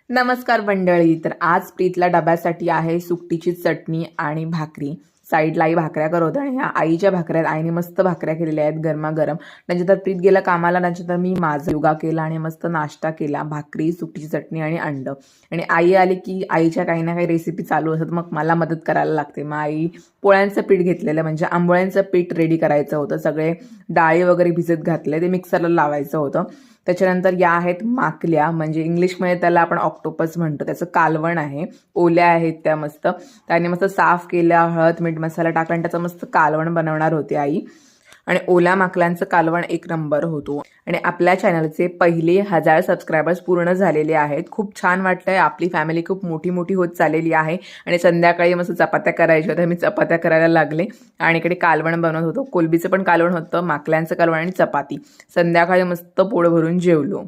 नमस्कार मंडळी. तर आज प्रीतला डब्यासाठी आहे सुकटीची चटणी आणि भाकरी. साईडला आई भाकऱ्या करत होत्या आणि ह्या आईच्या भाकऱ्या आईने मस्त भाकऱ्या केलेल्या आहेत गरमागरम. त्याच्यानंतर प्रीत गेला कामाला, त्याच्यानंतर मी माझा योगा केला आणि मस्त नाश्ता केला, भाकरी, सुकटीची चटणी आणि अंड. आणि आई आली की आईच्या काही ना काही रेसिपी चालू असतात, मग मला मदत करायला लागते. मग आई पोळ्यांचं पीठ घेतलेलं, म्हणजे आंबोळ्यांचं पीठ रेडी करायचं होतं. सगळे डाळी वगैरे भिजत घातले, ते मिक्सरला लावायचं होतं. त्याच्यानंतर या आहेत माकल्या, म्हणजे इंग्लिशमध्ये त्याला आपण ऑक्टोपस म्हणतो. त्याचं कालवण आहे, ओल्या आहेत त्या मस्त. त्याने मस्त साफ केल्या, हळद मीठ मसाला टाकला आणि त्याचं मस्त कालवण बनवणार होते आई. आणि ओल्या माकलांचं कालवण एक नंबर होतो. आणि आपल्या चॅनलचे पहिले 1000 सबस्क्रायबर्स पूर्ण झालेले आहेत. खूप छान वाटतंय, आपली फॅमिली खूप मोठी मोठी होत चाललेली आहे. आणि संध्याकाळी मस्त चपात्या करायच्या होत्या, मी चपात्या करायला लागले आणि इकडे कालवण बनवत होतो. कोलबीचं पण कालवण होतं, माकल्यांचं कालवण आणि चपाती. संध्याकाळी मस्त पोट भरून जेवलो.